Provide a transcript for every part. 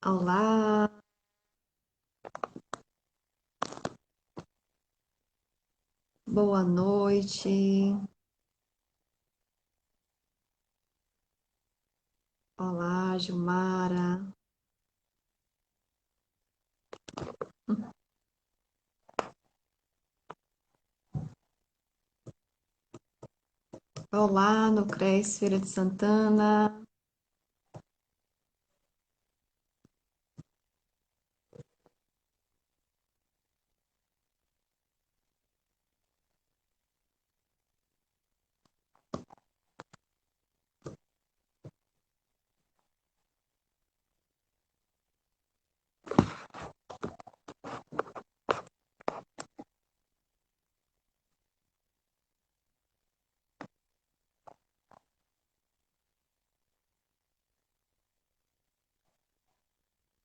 Olá, boa noite. Olá, Gilmara. Olá, no CRES Feira de Santana.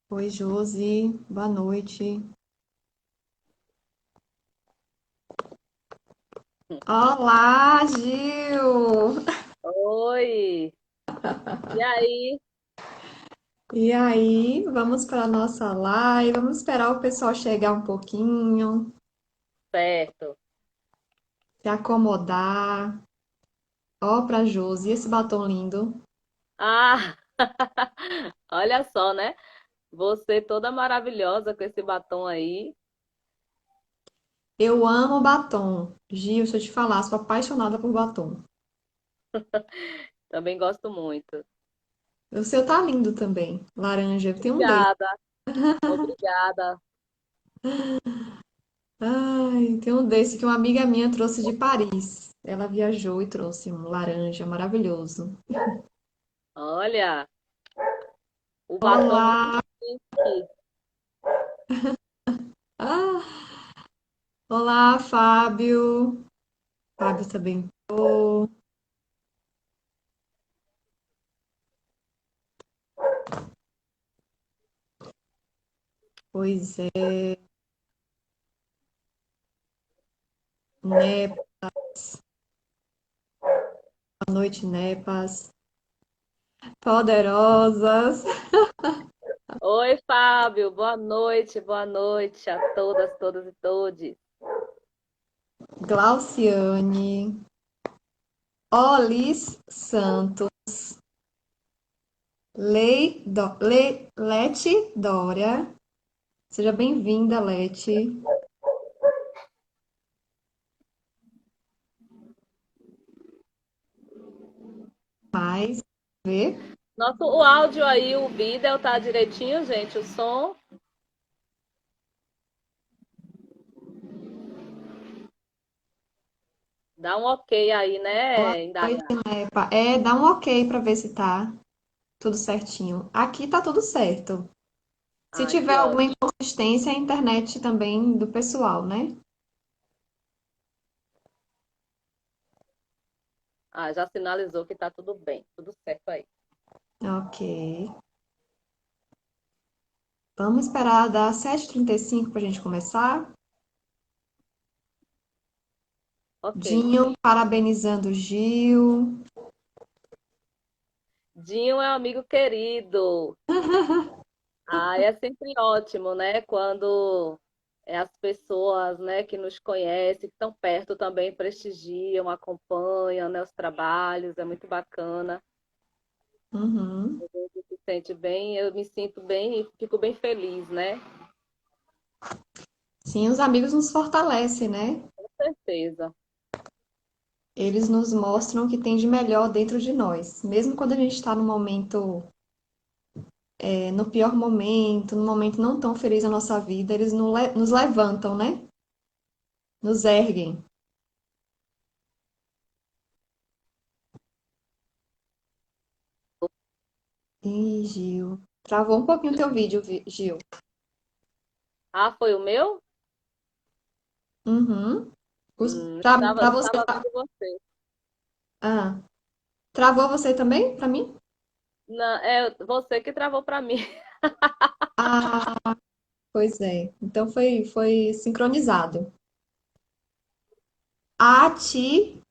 Oi, Josi. Boa noite. Olá, Gil. Oi! E aí? E aí, vamos para a nossa live. Vamos esperar o pessoal chegar um pouquinho, Certo. se acomodar. Ó, para Josi, esse batom lindo. Ah, olha só, né? Você toda maravilhosa com esse batom aí. Eu amo batom. Gil, deixa eu te falar, sou apaixonada por batom. Também gosto muito. O seu tá lindo também, laranja. Tem um desse. Obrigada, obrigada. Ai, tem um desse que uma amiga minha trouxe de Paris. Ela viajou e trouxe um laranja maravilhoso. Olha, o batom muito Olá! chique. Ah, olá, Fábio. Fábio também. Pois é, né? Boa noite, Nepas. Poderosas. Oi, Fábio. Boa noite a todas, todas e todes. Glauciane. Olis Santos. Lete Dória. Seja bem-vinda, Lete. Mais, ver. O áudio aí, o vídeo tá direitinho, gente? O som? Dá um ok aí, né, Oi, Indaiá? Nepa. É, dá um ok para ver se tá tudo certinho. Aqui tá tudo certo. Se Ah, tiver que alguma ótimo. inconsistência, é a internet também do pessoal, né? Ah, já sinalizou que tá tudo bem, tudo certo aí. Ok. Vamos esperar dar 7h35 para a gente começar. Ok. Dinho, parabenizando o Gil. Dinho é um amigo querido. Ah, é sempre ótimo, né? Quando as pessoas, né, que nos conhecem, que estão perto também prestigiam, acompanham, né, os trabalhos, é muito bacana. Uhum. A gente se sente bem, eu me sinto bem e fico bem feliz, né? Sim, os amigos nos fortalecem, né? Com certeza. Eles nos mostram o que tem de melhor dentro de nós. Mesmo quando a gente está no momento, no pior momento, no momento não tão feliz da nossa vida, eles nos levantam, né? Nos erguem. Ih, Gil. Travou um pouquinho o teu vídeo, Gil. Ah, foi o meu? Uhum. Pra você. Estava vendo você. Ah, travou você também, pra mim? Não, é você que travou para mim. Ah, pois é. Então foi sincronizado. A ti,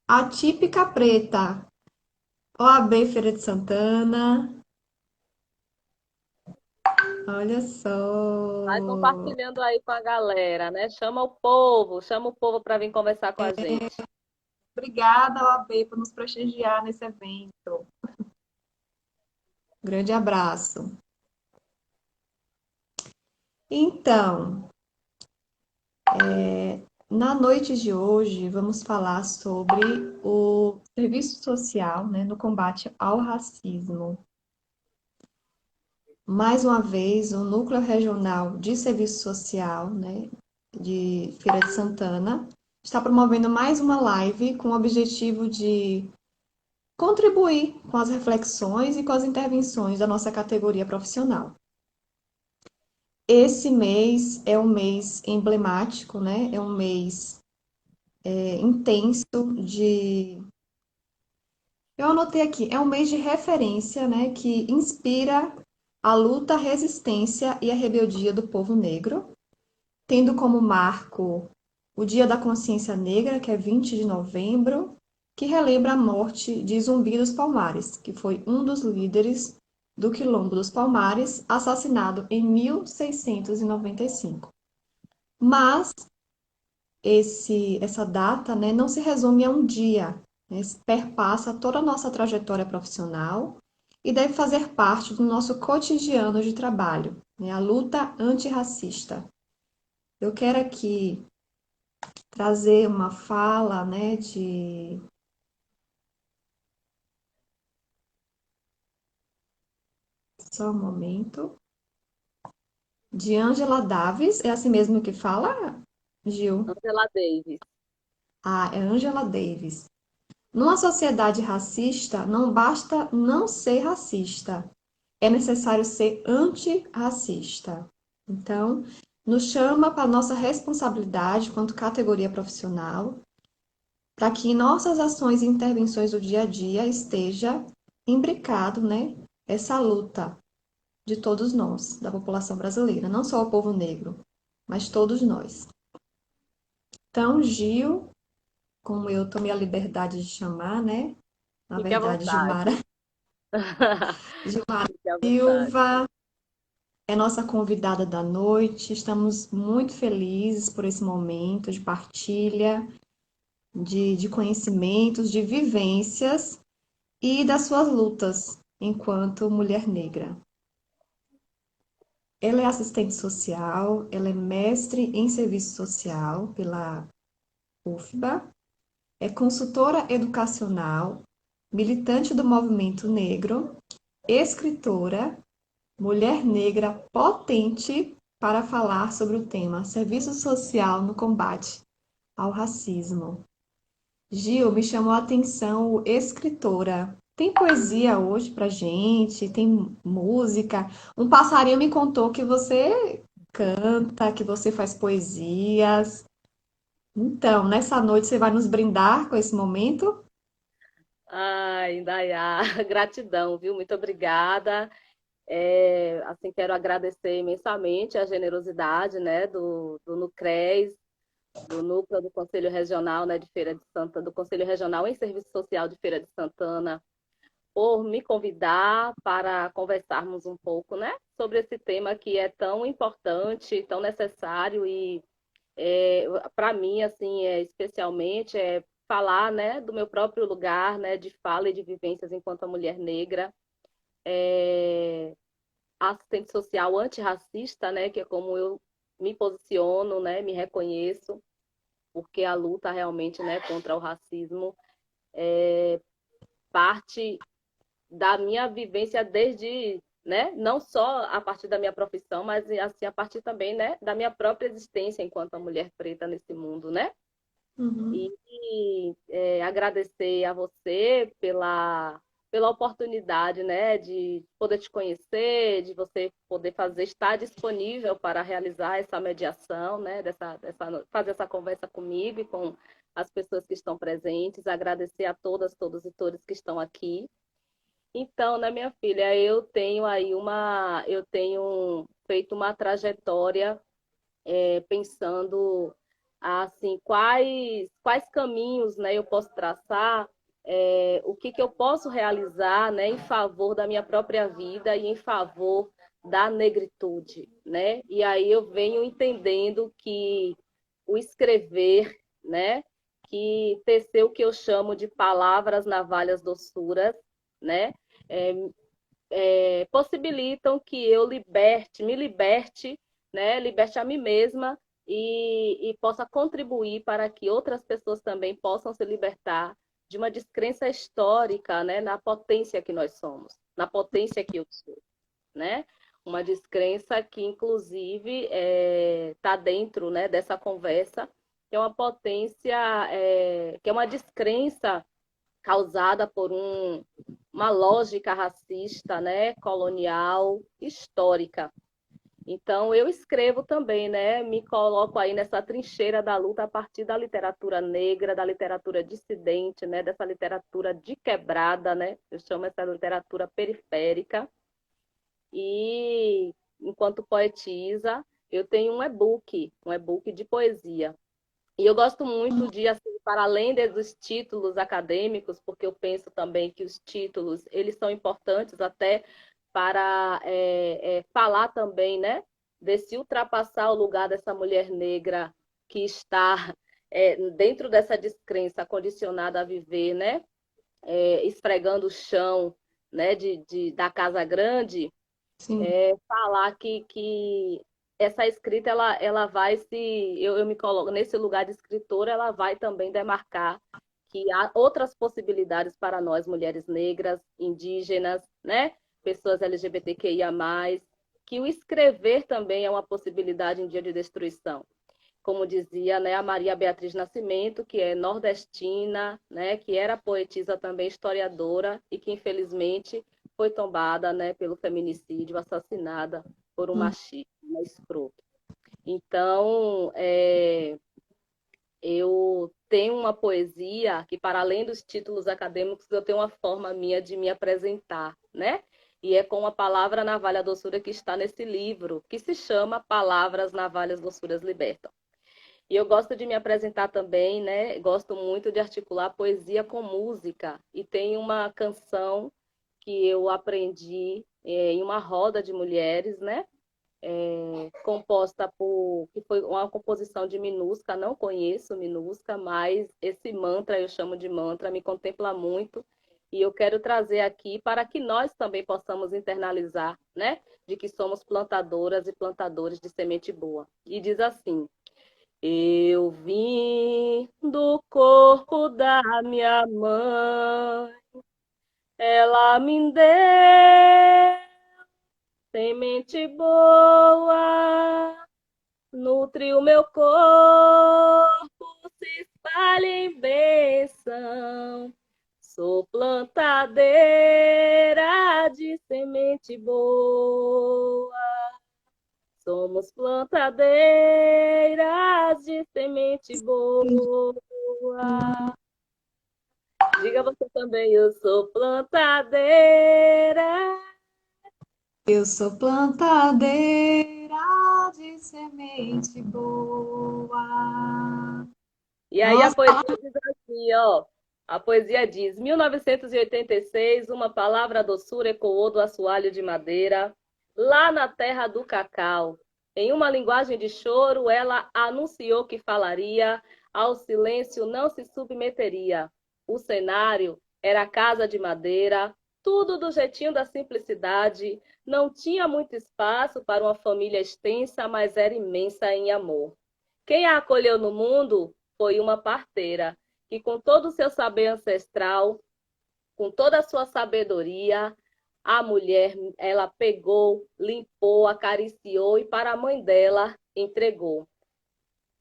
a típica preta. OAB Feira de Santana. Olha Vai só. compartilhando aí com a galera, né? Chama o povo para vir conversar com a gente. Obrigada, OAB, por nos prestigiar nesse evento. Grande abraço. Então, na noite de hoje, vamos falar sobre o serviço social, né, no combate ao racismo. Mais uma vez, o Núcleo Regional de Serviço Social, né, de Feira de Santana, está promovendo mais uma live com o objetivo de contribuir com as reflexões e com as intervenções da nossa categoria profissional. Esse mês é um mês emblemático, né? É um mês intenso de. Eu anotei aqui, é um mês de referência, né? Que inspira a luta, a resistência e a rebeldia do povo negro, tendo como marco o Dia da Consciência Negra, que é 20 de novembro, que relembra a morte de Zumbi dos Palmares, que foi um dos líderes do Quilombo dos Palmares, assassinado em 1695. Mas essa data, né, não se resume a um dia, né, perpassa toda a nossa trajetória profissional e deve fazer parte do nosso cotidiano de trabalho, né, a luta antirracista. Eu quero aqui trazer uma fala, né, de só um momento, de Angela Davis, é assim mesmo que fala, Gil? Angela Davis. Ah, é Angela Davis. Numa sociedade racista, não basta não ser racista, é necessário ser antirracista. Então, nos chama para a nossa responsabilidade quanto categoria profissional, para que em nossas ações e intervenções do dia a dia esteja imbricado, né, essa luta de todos nós, da população brasileira, não só o povo negro, mas todos nós. Então, Gil, como eu tomei a liberdade de chamar, né, na Fique à verdade, Gilmara, vontade. Gilmara Fique à vontade. Silva, é nossa convidada da noite. Estamos muito felizes por esse momento de partilha, de conhecimentos, de vivências e das suas lutas enquanto mulher negra. Ela é assistente social, ela é mestre em serviço social pela UFBA, é consultora educacional, militante do movimento negro, escritora, mulher negra potente para falar sobre o tema serviço social no combate ao racismo. Gil, me chamou a atenção o escritora. Tem poesia hoje pra gente? Tem música? Um passarinho me contou que você canta, que você faz poesias. Então, nessa noite você vai nos brindar com esse momento? Ai, Indaiá, gratidão, viu? Muito obrigada. Assim, quero agradecer imensamente a generosidade, né, do NUCRES, do Núcleo do Conselho Regional, né, de Feira de Santana, do Conselho Regional em Serviço Social de Feira de Santana, por me convidar para conversarmos um pouco, né, sobre esse tema que é tão importante, tão necessário e para mim, assim, especialmente, falar, né, do meu próprio lugar, né, de fala e de vivências enquanto mulher negra, assistente social antirracista, né, que é como eu me posiciono, né, me reconheço, porque a luta realmente, né, contra o racismo parte da minha vivência desde, né, não só a partir da minha profissão, mas assim a partir também, né, da minha própria existência enquanto mulher preta nesse mundo, né? Uhum. E agradecer a você pela oportunidade, né, de poder te conhecer, de você poder estar disponível para realizar essa mediação, né, fazer essa conversa comigo e com as pessoas que estão presentes, agradecer a todos e todas que estão aqui. Então, né, minha filha, eu tenho feito uma trajetória pensando assim quais caminhos, né, eu posso traçar, o que eu posso realizar, né, em favor da minha própria vida e em favor da negritude, né? E aí eu venho entendendo que o escrever, né, que teceu o que eu chamo de palavras navalhas doçuras, né, é, possibilitam que eu me liberte, né, liberte a mim mesma e possa contribuir para que outras pessoas também possam se libertar de uma descrença histórica, né, na potência que nós somos, na potência que eu sou, né? Uma descrença que, inclusive, está dentro, né, dessa conversa, que é uma potência, que é uma descrença causada por uma lógica racista, né, colonial, histórica. Então, eu escrevo também, né, me coloco aí nessa trincheira da luta a partir da literatura negra, da literatura dissidente, né, dessa literatura de quebrada, né, eu chamo essa literatura periférica. E, enquanto poetisa, eu tenho um e-book de poesia. E eu gosto muito de, assim, para além dos títulos acadêmicos, porque eu penso também que os títulos, eles são importantes até para falar também, né, desse ultrapassar o lugar dessa mulher negra que está dentro dessa descrença condicionada a viver, né, esfregando o chão, né, da casa grande, Sim. falar que essa escrita ela vai se eu me coloco nesse lugar de escritora, ela vai também demarcar que há outras possibilidades para nós mulheres negras, indígenas, né, pessoas LGBTQIA+, que o escrever também é uma possibilidade em dia de destruição. Como dizia, né, a Maria Beatriz Nascimento, que é nordestina, né, que era poetisa também, historiadora, e que infelizmente foi tombada, né, pelo feminicídio, assassinada por um machista, um escroto. Então, eu tenho uma poesia que, para além dos títulos acadêmicos, eu tenho uma forma minha de me apresentar, né? E é com a palavra navalha doçura que está nesse livro, que se chama Palavras, Navalhas, Doçuras Libertam. E eu gosto de me apresentar também, né? Gosto muito de articular poesia com música. E tem uma canção que eu aprendi em uma roda de mulheres, né? Composta que foi uma composição de Minusca, não conheço Minusca, mas esse mantra, eu chamo de mantra, me contempla muito. E eu quero trazer aqui para que nós também possamos internalizar, né? De que somos plantadoras e plantadores de semente boa. E diz assim: eu vim do corpo da minha mãe, ela me deu semente boa, nutre o meu corpo, se espalha em bênção. Sou plantadeira de semente boa. Somos plantadeiras de semente boa. Diga você também, eu sou plantadeira. Eu sou plantadeira de semente boa. E aí a Nossa, poesia diz assim, ó. A poesia diz: 1986, uma palavra doçura ecoou do assoalho de madeira, lá na terra do cacau. Em uma linguagem de choro, ela anunciou que falaria, ao silêncio não se submeteria. O cenário era a casa de madeira, tudo do jeitinho da simplicidade. Não tinha muito espaço para uma família extensa, mas era imensa em amor. Quem a acolheu no mundo foi uma parteira, que com todo o seu saber ancestral, com toda a sua sabedoria, a mulher, ela pegou, limpou, acariciou e para a mãe dela entregou.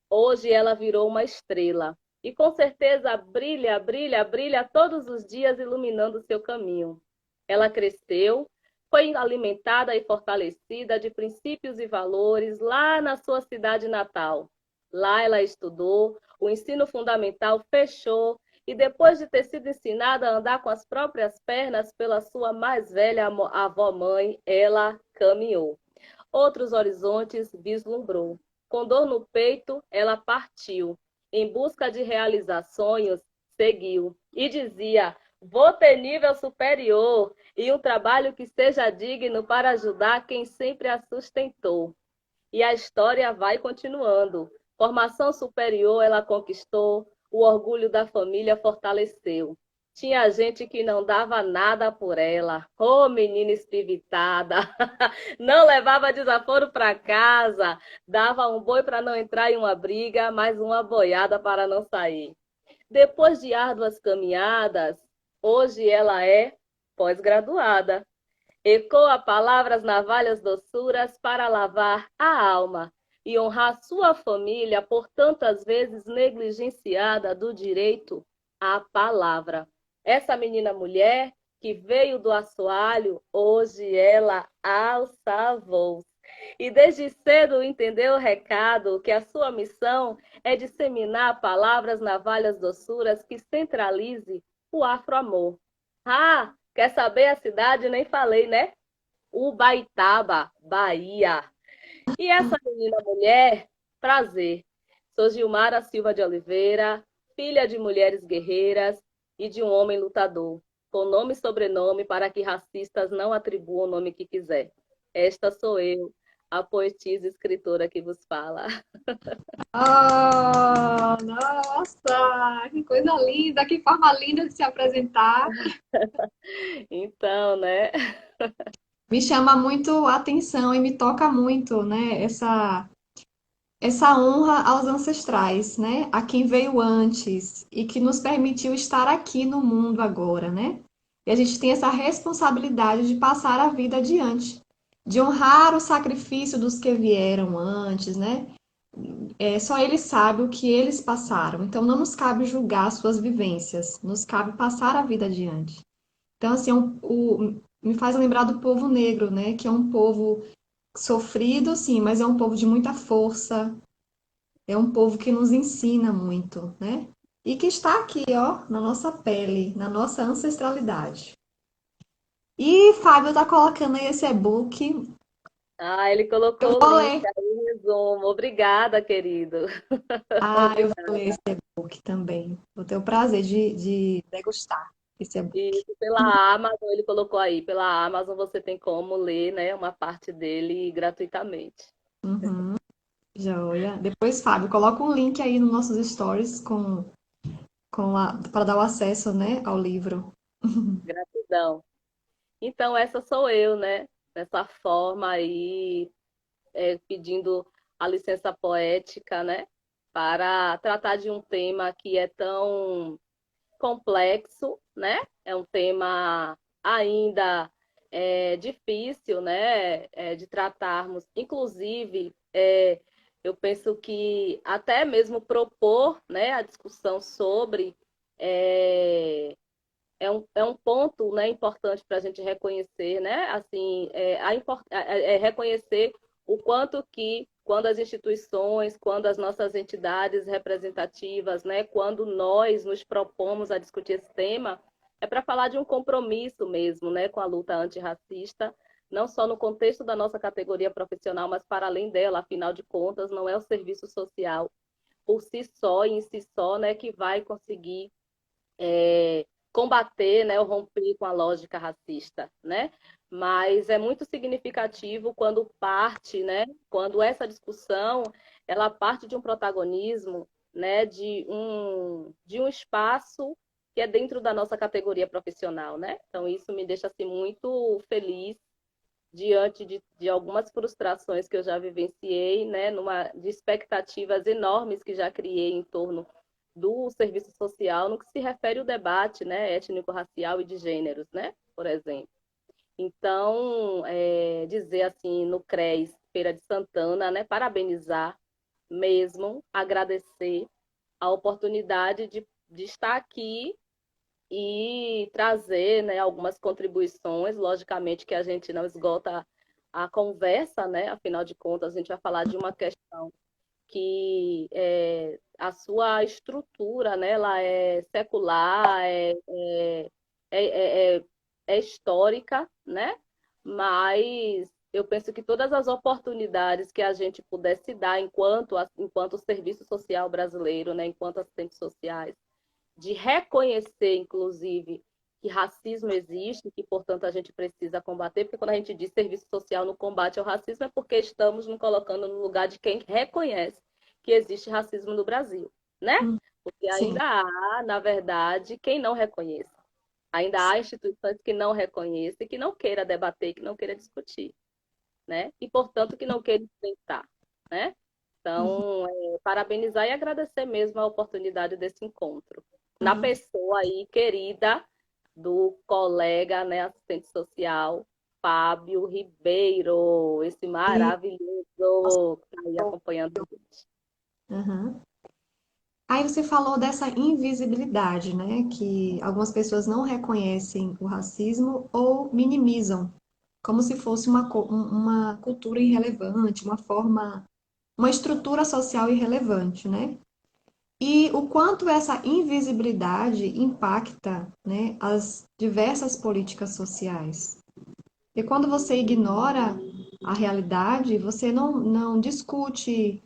Hoje ela virou uma estrela e com certeza brilha, brilha, brilha todos os dias iluminando o seu caminho. Ela cresceu, foi alimentada e fortalecida de princípios e valores lá na sua cidade natal. Lá ela estudou, o ensino fundamental fechou e depois de ter sido ensinada a andar com as próprias pernas pela sua mais velha avó-mãe, ela caminhou. Outros horizontes vislumbrou. Com dor no peito, ela partiu. Em busca de realizar sonhos, seguiu. E dizia: vou ter nível superior. e um trabalho que seja digno para ajudar quem sempre a sustentou. E a história vai continuando. Formação superior ela conquistou, o orgulho da família fortaleceu. Tinha gente que não dava nada por ela. Ô, menina espivitada! Não levava desaforo para casa, dava um boi para não entrar em uma briga, mais uma boiada para não sair. Depois de árduas caminhadas, hoje ela é pós-graduada. Ecoa palavras navalhas doçuras para lavar a alma e honrar sua família por tantas vezes negligenciada do direito à palavra. Essa menina mulher que veio do assoalho, hoje ela alça voos. E desde cedo entendeu o recado que a sua missão é disseminar palavras navalhas doçuras que centralize o afro-amor. Ah, quer saber a cidade? Nem falei, né? Ubaitaba, Bahia. E essa menina mulher, prazer. Sou Gilmara Silva de Oliveira, filha de mulheres guerreiras e de um homem lutador, com nome e sobrenome para que racistas não atribuam o nome que quiser. Esta sou eu, a poetisa e escritora que vos fala. Oh, nossa, que coisa linda, que forma linda de se apresentar. Então, né? Me chama muito a atenção e me toca muito, né, essa honra aos ancestrais, né, a quem veio antes e que nos permitiu estar aqui no mundo agora, né? E a gente tem essa responsabilidade de passar a vida adiante, de honrar o sacrifício dos que vieram antes, né? Só eles sabem o que eles passaram. Então não nos cabe julgar suas vivências, nos cabe passar a vida adiante. Então, assim, me faz lembrar do povo negro, né? Que é um povo sofrido, sim, mas é um povo de muita força, é um povo que nos ensina muito, né? E que está aqui, ó, na nossa pele, na nossa ancestralidade. E Fábio tá colocando aí esse e-book. Ah, ele Eu colocou o vou link ler. aí, resumo. Obrigada, querido. Eu Obrigada. vou ler esse e-book também. Vou ter o prazer de degustar esse e-book. E pela Amazon, ele colocou aí, pela Amazon você tem como ler, né, uma parte dele gratuitamente. Uhum, joia. Depois, Fábio, coloca um link aí nos nossos stories para dar o acesso, né, ao livro. Gratidão. Então, essa sou eu, né? Dessa forma aí, pedindo a licença poética, né? Para tratar de um tema que é tão complexo, né? É um tema ainda difícil, né? De tratarmos. Inclusive, eu penso que até mesmo propor, né, a discussão sobre é, é um ponto, né, importante para a gente reconhecer, né? Assim, reconhecer o quanto que quando as instituições, quando as nossas entidades representativas, né, quando nós nos propomos a discutir esse tema, é para falar de um compromisso mesmo, né, com a luta antirracista, não só no contexto da nossa categoria profissional, mas para além dela, afinal de contas, não é o serviço social por si só, em si só, né, que vai conseguir combater, né, ou romper com a lógica racista, né? Mas é muito significativo quando parte, né, quando essa discussão ela parte de um protagonismo, né, de um espaço que é dentro da nossa categoria profissional, né? Então isso me deixa assim muito feliz diante de algumas frustrações que eu já vivenciei, né, de expectativas enormes que já criei em torno do serviço social no que se refere ao debate, né, étnico-racial e de gêneros, né, por exemplo. Então, dizer assim, no CRES Feira de Santana, né, parabenizar mesmo, agradecer a oportunidade de estar aqui e trazer, né, algumas contribuições. Logicamente que a gente não esgota a conversa, né? Afinal de contas, a gente vai falar de uma questão que a sua estrutura, né, ela é secular, é, é, é histórica, né? Mas eu penso que todas as oportunidades que a gente pudesse dar enquanto serviço social brasileiro, né, enquanto assistentes sociais, de reconhecer, inclusive, que racismo existe, que, portanto, a gente precisa combater, porque quando a gente diz serviço social no combate ao racismo é porque estamos nos colocando no lugar de quem reconhece que existe racismo no Brasil, né? Hum, Porque sim, ainda há, na verdade, quem não reconheça. Ainda há instituições que não reconhecem, que não queira debater, que não queira discutir, né? E, portanto, que não queira enfrentar, né? uhum, Então, parabenizar e agradecer mesmo a oportunidade desse encontro. Na uhum. pessoa aí, querida, do colega, né, assistente social, Fábio Ribeiro, esse E, maravilhoso que está aí acompanhando a gente. uhum. Aí você falou dessa invisibilidade, né? Que algumas pessoas não reconhecem o racismo ou minimizam, como se fosse uma cultura irrelevante, uma forma, uma estrutura social irrelevante, né? E o quanto essa invisibilidade impacta, né, as diversas políticas sociais. E quando você ignora a realidade, você não discute,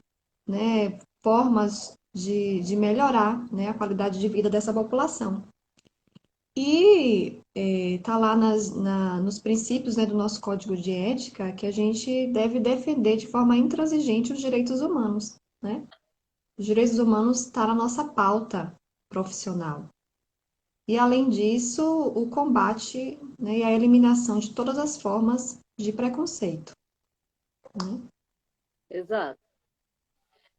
né, formas de melhorar, né, a qualidade de vida dessa população. E está lá nos princípios, né, do nosso código de ética que a gente deve defender de forma intransigente os direitos humanos, né? Os direitos humanos estão na nossa pauta profissional. E, além disso, o combate, né, e a eliminação de todas as formas de preconceito, né? Exato.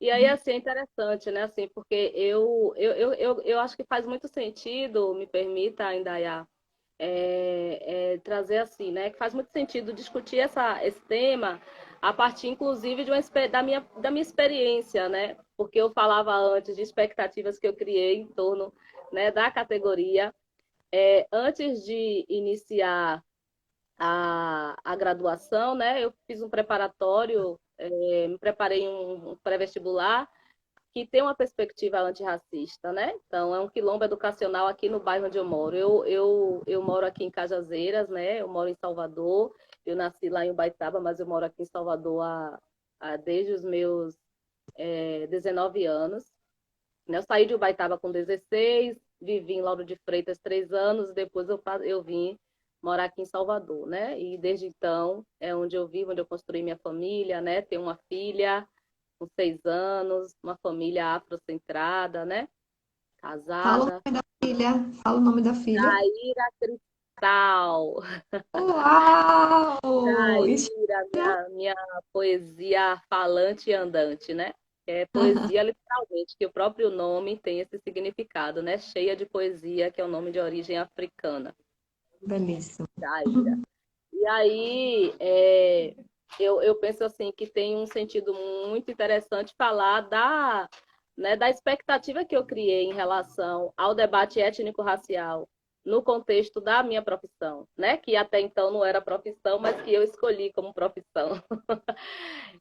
E aí, assim, é interessante, né? Assim, porque eu acho que faz muito sentido, me permita, Indaiá, trazer assim, né? Que faz muito sentido discutir esse tema a partir, inclusive, da minha experiência, né? Porque eu falava antes de expectativas que eu criei em torno, né, da categoria. Antes de iniciar a graduação, né? Eu fiz um preparatório, me preparei um pré-vestibular que tem uma perspectiva antirracista, né? Então, é um quilombo educacional aqui no bairro onde eu moro. Eu moro aqui em Cajazeiras, né? Eu moro em Salvador. Eu nasci lá em Ubaitaba, mas eu moro aqui em Salvador desde os meus 19 anos. Eu saí de Ubaitaba com 16, vivi em Lauro de Freitas 3 anos, depois eu vim morar aqui em Salvador, né? E desde então é onde eu vivo, onde eu construí minha família, né? Tenho uma filha com 6 anos, uma família afrocentrada, né? Fala o Casada. nome da filha, fala o nome da filha. Jaira Cristal. Uau! Jaira, minha poesia falante e andante, né? É poesia literalmente, que o próprio nome tem esse significado, né? Cheia de poesia, que é um nome de origem africana, Belíssimo. Jaira. E aí, eu penso assim que tem um sentido muito interessante falar né, da expectativa que eu criei em relação ao debate étnico-racial no contexto da minha profissão, né? Que até então não era profissão, mas que eu escolhi como profissão.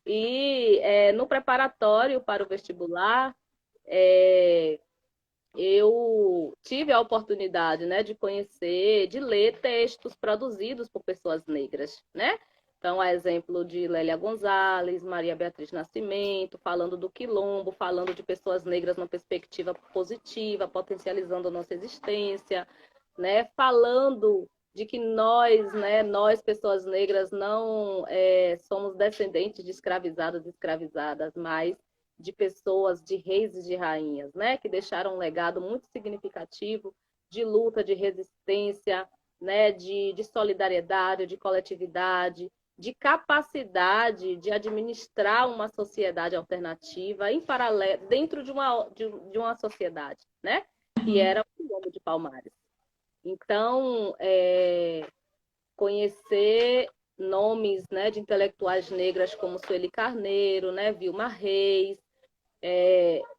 E no preparatório para o vestibular, é, eu tive a oportunidade, né, de conhecer, de ler textos produzidos por pessoas negras, né? Então, a exemplo de Lélia Gonzalez, Maria Beatriz Nascimento, falando do quilombo, falando de pessoas negras numa perspectiva positiva, potencializando a nossa existência, né? Falando de que nós, né, nós pessoas negras, não somos descendentes de escravizados e escravizadas, mas de pessoas, de reis e de rainhas, né, que deixaram um legado muito significativo de luta, de resistência, né, de solidariedade, de coletividade, de capacidade de administrar uma sociedade alternativa em paralelo dentro de uma sociedade, né, que era o quilombo de Palmares. Então, conhecer nomes, né, de intelectuais negras como Sueli Carneiro, né, Vilma Reis,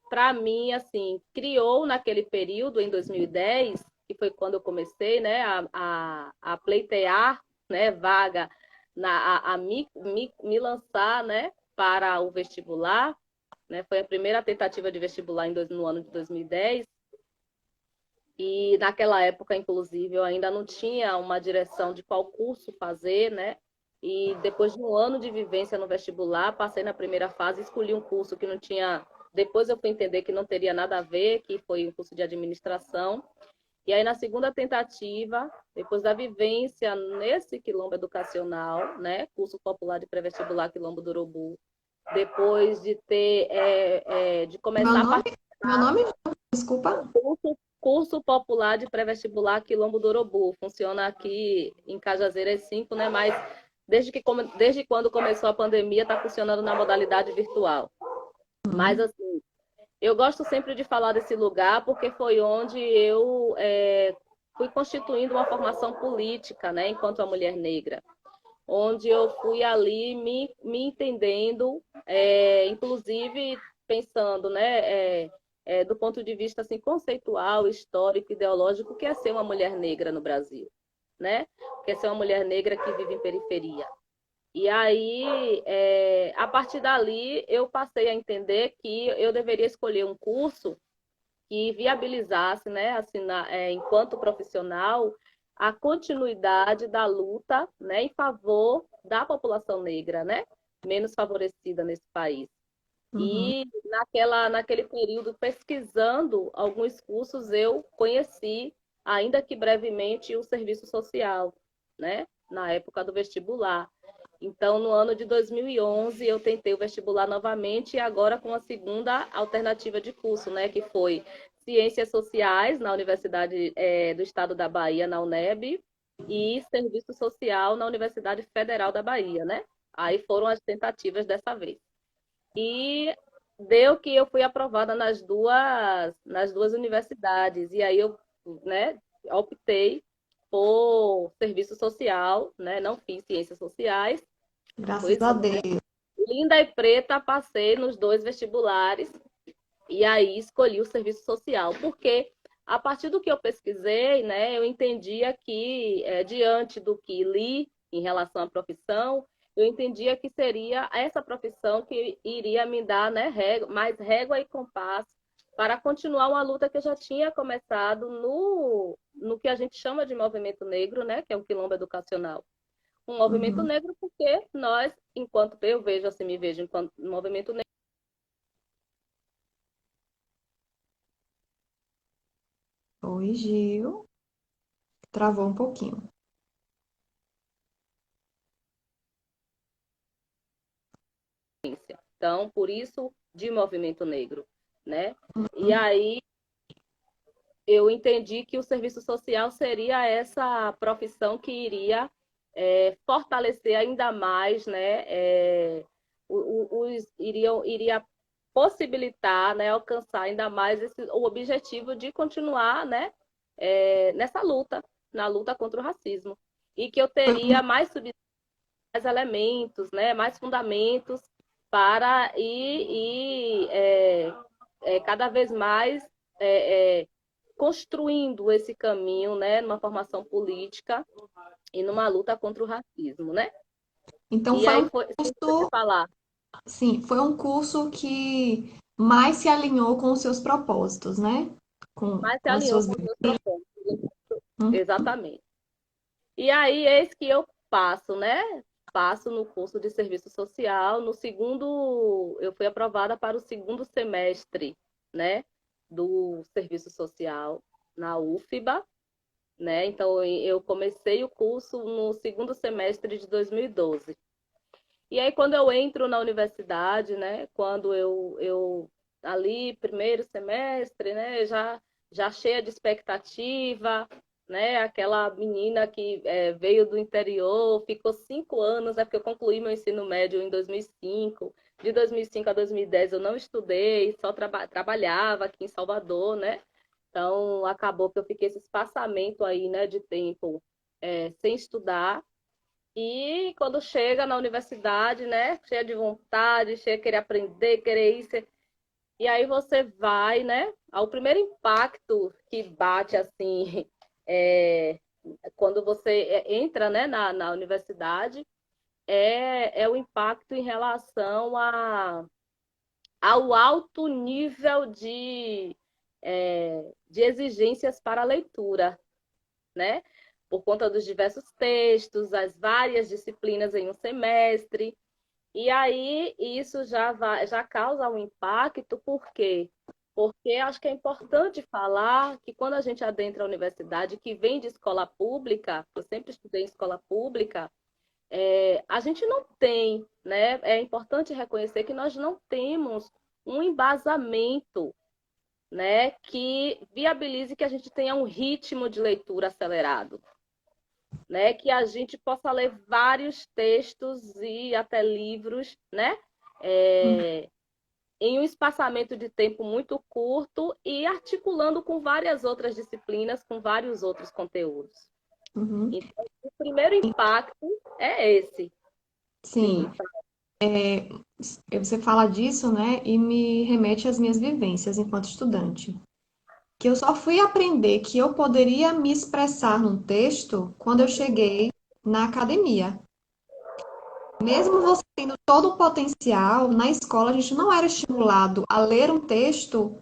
para mim, assim, criou naquele período, em 2010, que foi quando eu comecei, né, a pleitear, né, vaga, me lançar, né, para o vestibular, né, foi a primeira tentativa de vestibular no ano de 2010, e naquela época, inclusive, eu ainda não tinha uma direção de qual curso fazer, né, e depois de um ano de vivência no vestibular, passei na primeira fase, escolhi um curso que não tinha. Depois eu fui entender que não teria nada a ver, que foi um curso de administração. E aí, na segunda tentativa, depois da vivência nesse quilombo educacional, né, curso popular de pré-vestibular Quilombo do Urubu, depois de ter, de Meu começar a nome? Meu participar nome? Desculpa. curso popular de pré-vestibular Quilombo do Urubu, funciona aqui em Cajazeiras 5, né, mas desde quando começou a pandemia, está funcionando na modalidade virtual. Mas, Hum, assim, eu gosto sempre de falar desse lugar porque foi onde eu fui constituindo uma formação política, né, enquanto uma mulher negra, onde eu fui ali me entendendo, inclusive pensando, né, do ponto de vista assim conceitual, histórico, ideológico, o que é ser uma mulher negra no Brasil, né? O que é ser uma mulher negra que vive em periferia. E aí, a partir dali, eu passei a entender que eu deveria escolher um curso que viabilizasse, né, assim, enquanto profissional, a continuidade da luta, né, em favor da população negra, né, menos favorecida nesse país. uhum, E naquele período, pesquisando alguns cursos, eu conheci, ainda que brevemente, o serviço social, né, na época do vestibular. Então, no ano de 2011, eu tentei o vestibular novamente e agora com a segunda alternativa de curso, né, que foi Ciências Sociais na Universidade do Estado da Bahia, na UNEB, e Serviço Social na Universidade Federal da Bahia, né? Aí foram as tentativas dessa vez. E deu que eu fui aprovada nas duas universidades. E aí eu, né, optei por serviço social, né? Não fiz ciências sociais. graças Pois a é. Deus. Linda e preta, passei nos dois vestibulares e aí escolhi o serviço social, porque a partir do que eu pesquisei, né, eu entendia que, diante do que li em relação à profissão, eu entendia que seria essa profissão que iria me dar, né, mais régua e compasso para continuar uma luta que eu já tinha começado no que a gente chama de movimento negro, né, que é o quilombo educacional. Um movimento Uhum. negro porque nós, enquanto eu vejo assim, me vejo enquanto movimento negro. Oi, Gil. Travou um pouquinho. Então, por isso, de movimento negro, né? E aí eu entendi que o serviço social seria essa profissão que iria fortalecer ainda mais, né? Iria possibilitar, né, alcançar ainda mais o objetivo de continuar, né, nessa luta, na luta contra o racismo. E que eu Foi um, teria mais elementos, né, mais fundamentos para ir cada vez mais é, é, construindo esse caminho, né, numa formação política e numa luta contra o racismo, né? então E foi aí um foi, se você quer curso, falar, sim, foi um curso que mais se alinhou com os seus propósitos, né? mas se Com as alinhou suas com os seus vivências. propósitos. Exatamente. E aí, eis que eu passo, né? Passo no curso de serviço social. No segundo, eu fui aprovada para o segundo semestre, né? Do serviço social na UFBA, né? Então, eu comecei o curso no segundo semestre de 2012. E aí, quando eu entro na universidade, né? Quando eu ali, primeiro semestre, né? Já cheia de expectativa, né? Aquela menina que veio do interior, ficou 5 anos, né? Porque eu concluí meu ensino médio em 2005. De 2005 a 2010 eu não estudei, só trabalhava aqui em Salvador, né? Então, acabou que eu fiquei esse espaçamento aí, né, de tempo sem estudar. E quando chega na universidade, né, cheia de vontade, cheia de querer aprender, querer isso, e aí você vai, né, ao primeiro impacto que bate assim, é, quando você entra, né, na universidade, é o impacto em relação ao alto nível de exigências para a leitura, né? Por conta dos diversos textos, as várias disciplinas em um semestre. E aí isso já causa um impacto, por quê? porque acho que é importante falar que quando a gente adentra a universidade, que vem de escola pública, eu sempre estudei em escola pública, a gente não tem, né? É importante reconhecer que nós não temos um embasamento, né, que viabilize que a gente tenha um ritmo de leitura acelerado, né, que a gente possa ler vários textos e até livros, né, é, em um espaçamento de tempo muito curto e articulando com várias outras disciplinas, com vários outros conteúdos. Uhum. Então, o primeiro impacto é esse. Sim, Sim, você fala disso, né, e me remete às minhas vivências enquanto estudante. Que eu só fui aprender que eu poderia me expressar num texto quando eu cheguei na academia. Mesmo você tendo todo o potencial, na escola a gente não era estimulado a ler um texto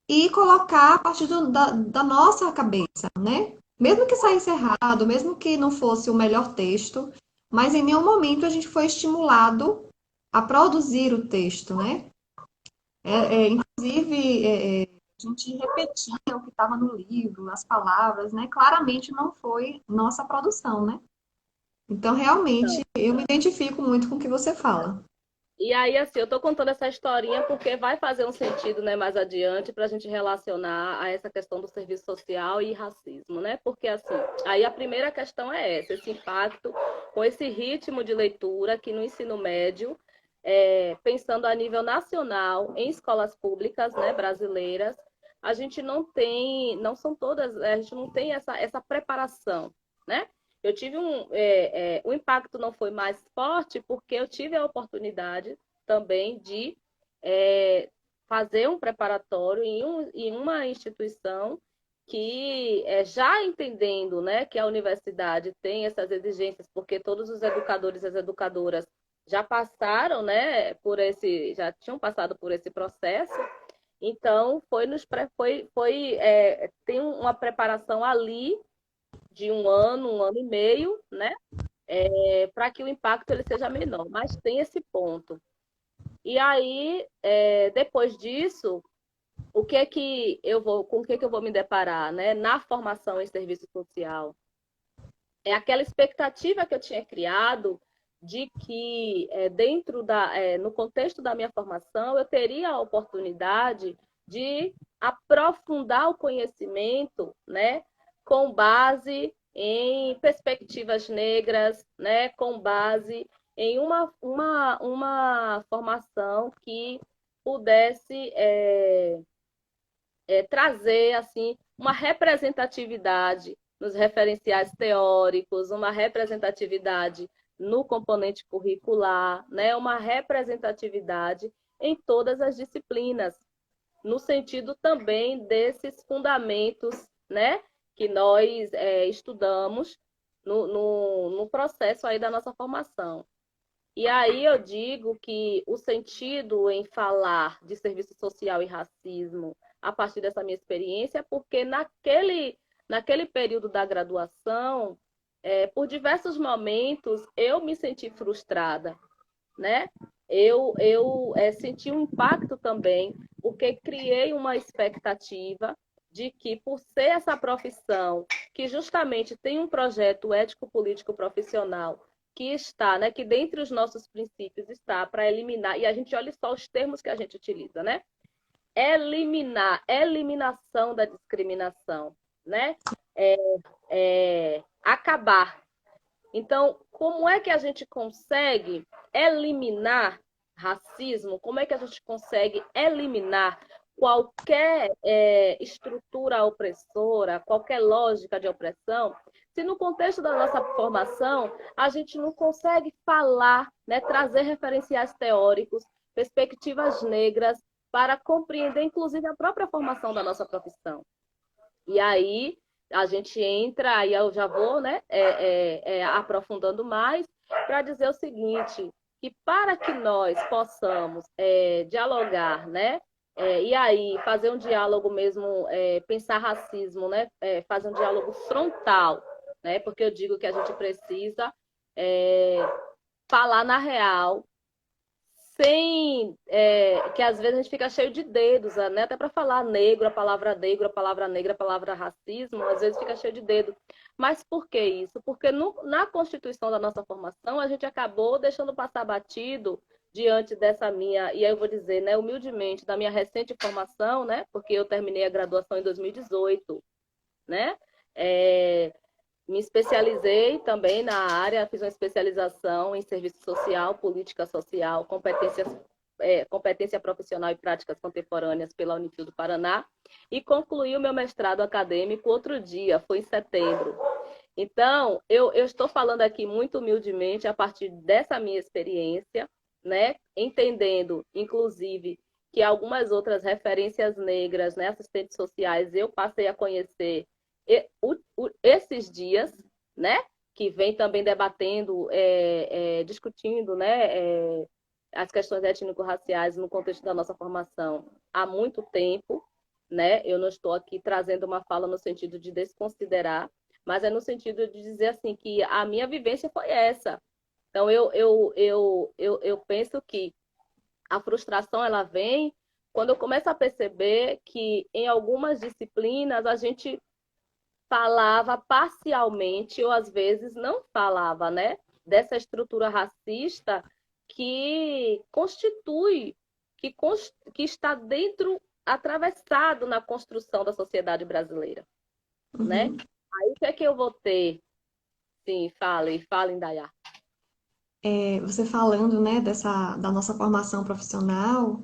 e colocar a partir da nossa cabeça, né? Mesmo que saísse errado, mesmo que não fosse o melhor texto, mas em nenhum momento a gente foi estimulado a produzir o texto, né? Inclusive, a gente repetia o que estava no livro, as palavras, né? Claramente não foi nossa produção, né? Então, realmente, então. eu me identifico muito com o que você fala. E aí, assim, eu tô contando essa historinha porque vai fazer um sentido, né, mais adiante para a gente relacionar a essa questão do serviço social e racismo, né? Porque, assim, aí a primeira questão é essa, esse impacto com esse ritmo de leitura que no ensino médio, pensando a nível nacional, em escolas públicas, né, brasileiras, a gente não tem, não são todas, a gente não tem essa preparação, né? Eu tive o impacto não foi mais forte porque eu tive a oportunidade também de é, fazer um preparatório em uma instituição que já entendendo, né, que a universidade tem essas exigências, porque todos os educadores e as educadoras já passaram, né, já tinham passado por esse processo. Então tem uma preparação ali de um ano e meio, né? Para que o impacto ele seja menor. Mas tem esse ponto. E aí, depois disso, com o que eu vou me deparar, né? Na formação em serviço social? É aquela expectativa que eu tinha criado de que no contexto da minha formação eu teria a oportunidade de aprofundar o conhecimento, né, com base em perspectivas negras, né, com base em uma formação que pudesse trazer assim uma representatividade nos referenciais teóricos, uma representatividade no componente curricular, né? Uma representatividade em todas as disciplinas, no sentido também desses fundamentos, né? Que nós estudamos no processo aí da nossa formação. E aí eu digo que o sentido em falar de serviço social e racismo a partir dessa minha experiência é porque naquele período da graduação, por diversos momentos, eu me senti frustrada, né? Eu senti um impacto também, porque criei uma expectativa de que, por ser essa profissão, que justamente tem um projeto ético-político profissional que está, né, que dentre os nossos princípios está para eliminar, e a gente olha só os termos que a gente utiliza, né? Eliminação da discriminação, né? Acabar. Então, como é que a gente consegue eliminar racismo? Como é que a gente consegue eliminar qualquer estrutura opressora, qualquer lógica de opressão, se no contexto da nossa formação a gente não consegue falar, né, trazer referenciais teóricos, perspectivas negras para compreender, inclusive, a própria formação da nossa profissão. E aí a gente entra, aí eu já vou, né, aprofundando mais, para dizer o seguinte, que para que nós possamos dialogar, né, e aí fazer um diálogo mesmo, pensar racismo, né, fazer um diálogo frontal, né, porque eu digo que a gente precisa é, falar na real, que às vezes a gente fica cheio de dedos, né? Até para falar negro, a palavra negro, a palavra negra, a palavra racismo, às vezes fica cheio de dedo. Mas por que isso? Porque na constituição da nossa formação, a gente acabou deixando passar batido diante dessa minha, e aí eu vou dizer, né, humildemente, da minha recente formação, né? Porque eu terminei a graduação em 2018, né? É, me especializei também na área, fiz uma especialização em serviço social, política social, competência profissional e práticas contemporâneas pela Unifil do Paraná e concluí o meu mestrado acadêmico outro dia, foi em setembro. Então, eu estou falando aqui muito humildemente a partir dessa minha experiência, né? Entendendo, inclusive, que algumas outras referências negras, né, assistentes sociais, eu passei a conhecer esses dias, né, que vem também debatendo, discutindo, né, as questões étnico-raciais no contexto da nossa formação há muito tempo, né? Eu não estou aqui trazendo uma fala no sentido de desconsiderar, mas é no sentido de dizer assim que a minha vivência foi essa. Então eu penso que a frustração ela vem quando eu começo a perceber que em algumas disciplinas a gente falava parcialmente, ou às vezes não falava, né? Dessa estrutura racista que constitui, que está dentro, atravessado na construção da sociedade brasileira, né? Uhum. Aí o que é que eu vou ter? Sim, fale, Dayá. Você falando, né, da nossa formação profissional,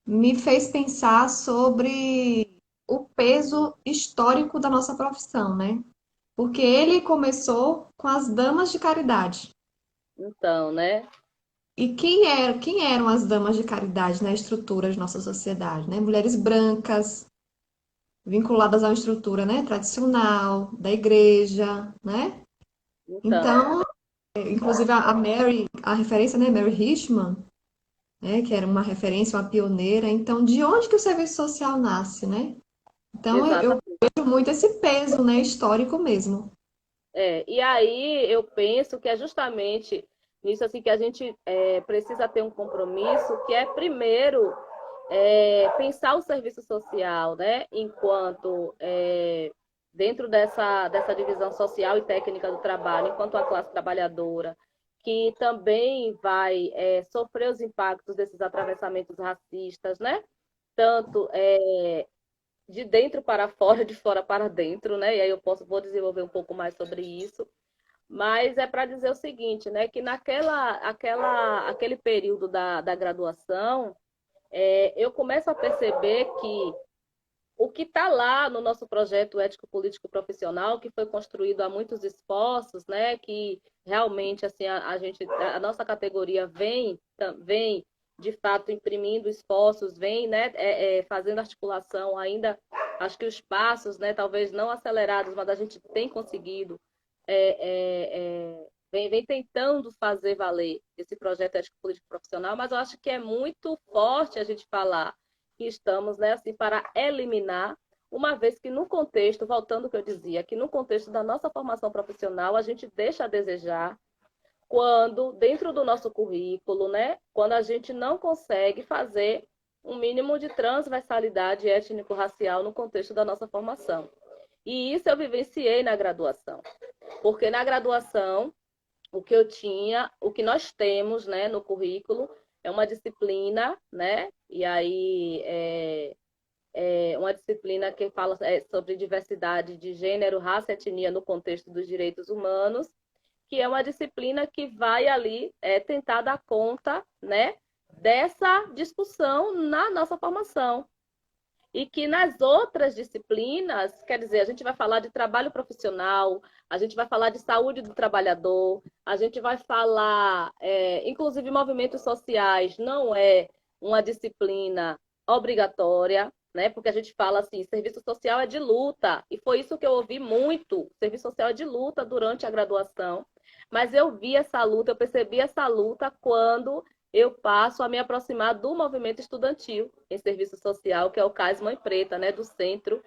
me fez pensar sobre o peso histórico da nossa profissão, né? Porque ele começou com as damas de caridade. Então, né? E quem eram as damas de caridade na estrutura de nossa sociedade, né? Mulheres brancas, vinculadas a uma estrutura, né, tradicional, da igreja, né? Então, Então, inclusive a Mary, a referência, né, Mary Richmond, né, que era uma referência, uma pioneira. Então, de onde que o serviço social nasce, né? Então, eu exatamente. vejo muito esse peso, né, histórico mesmo. E aí eu penso que é justamente nisso assim que a gente precisa ter um compromisso, que é primeiro pensar o serviço social, né, enquanto dentro dessa divisão social e técnica do trabalho, enquanto a classe trabalhadora, que também vai sofrer os impactos desses atravessamentos racistas, né? Tanto de dentro para fora, de fora para dentro, né? E aí vou desenvolver um pouco mais sobre isso. Mas é para dizer o seguinte, né? Que aquele período da graduação, eu começo a perceber que o que está lá no nosso projeto ético-político profissional, que foi construído a muitos esforços, né? Que realmente assim a nossa categoria vem de fato imprimindo esforços, vem, né? Fazendo articulação ainda, acho que os passos, né? Talvez não acelerados, mas a gente tem conseguido vem tentando fazer valer esse projeto ético-político profissional, mas eu acho que é muito forte a gente falar que estamos, né, assim, para eliminar, uma vez que no contexto, voltando ao que eu dizia, que no contexto da nossa formação profissional, a gente deixa a desejar quando, dentro do nosso currículo, né, quando a gente não consegue fazer um mínimo de transversalidade étnico-racial no contexto da nossa formação. E isso eu vivenciei na graduação, porque na graduação o que eu tinha, o que nós temos, né, no currículo é uma disciplina, né, e aí uma disciplina que fala sobre diversidade de gênero, raça e etnia no contexto dos direitos humanos, que é uma disciplina que vai ali tentar dar conta, né, dessa discussão na nossa formação. E que nas outras disciplinas, quer dizer, a gente vai falar de trabalho profissional, a gente vai falar de saúde do trabalhador, a gente vai falar, inclusive, movimentos sociais, não é uma disciplina obrigatória, né? Porque a gente fala assim, serviço social é de luta, e foi isso que eu ouvi muito, serviço social é de luta durante a graduação, mas eu vi essa luta, eu percebi essa luta quando eu passo a me aproximar do movimento estudantil em serviço social, que é o CAIS Mãe Preta, né, do Centro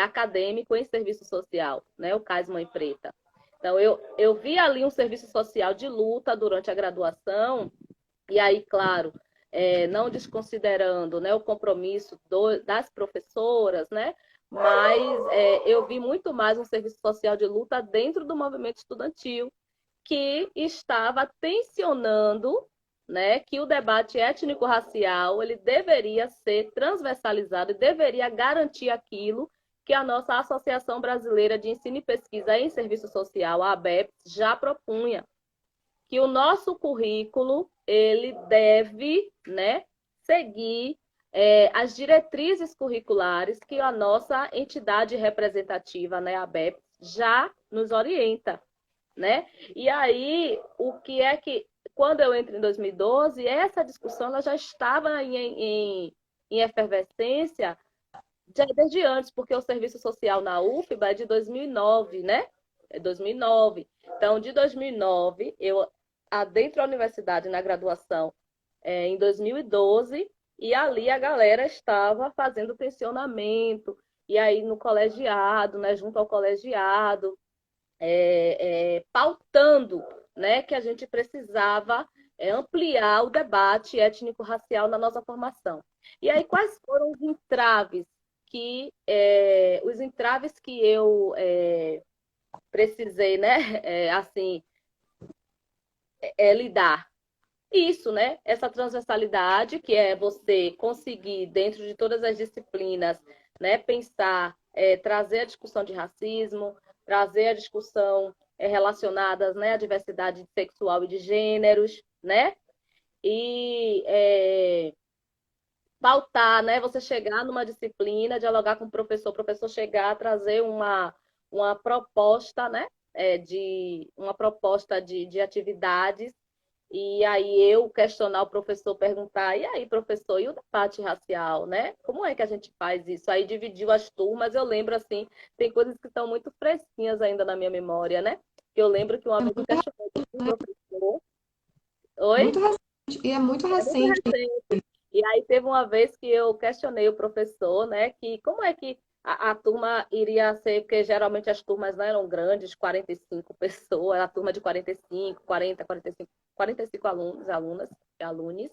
Acadêmico em Serviço Social, né, o CAIS Mãe Preta. Então, eu vi ali um serviço social de luta durante a graduação, e aí, claro, não desconsiderando, né, o compromisso das professoras, né, mas eu vi muito mais um serviço social de luta dentro do movimento estudantil, que estava tensionando, né, que o debate étnico-racial ele deveria ser transversalizado e deveria garantir aquilo que a nossa Associação Brasileira de Ensino e Pesquisa em Serviço Social, a ABEPS, já propunha, que o nosso currículo ele deve, né, seguir as diretrizes curriculares que a nossa entidade representativa, né, a ABEPS, já nos orienta, né? E aí, o que é que, quando eu entro em 2012, essa discussão ela já estava em efervescência desde antes, porque o serviço social na UFBA é de 2009, né? É 2009. Então, de 2009, eu adentro da universidade na graduação em 2012, e ali a galera estava fazendo tensionamento, e aí no colegiado, né, junto ao colegiado, pautando, né, que a gente precisava ampliar o debate étnico-racial na nossa formação. E aí, quais foram os entraves que eu precisei, né, assim, lidar? Isso, né? Essa transversalidade, que é você conseguir, dentro de todas as disciplinas, né, pensar, trazer a discussão de racismo, trazer a discussão relacionadas, né, à diversidade sexual e de gêneros, né? E pautar, né? Você chegar numa disciplina, dialogar com o professor chegar, trazer uma proposta, né? Uma proposta de atividades e aí eu questionar o professor, perguntar, e aí, professor, e o debate racial, né? Como é que a gente faz isso? Aí dividiu as turmas, eu lembro assim, tem coisas que estão muito fresquinhas ainda na minha memória, né? Que eu lembro que uma É vez eu muito, questionei o professor. Oi? muito recente, e é muito É muito recente. recente. E aí teve uma vez que eu questionei o professor, né, que como é que a turma iria ser, porque geralmente as turmas não eram grandes, 45 pessoas, a turma de 45, 40, 45, 45 alunos, alunas e alunos.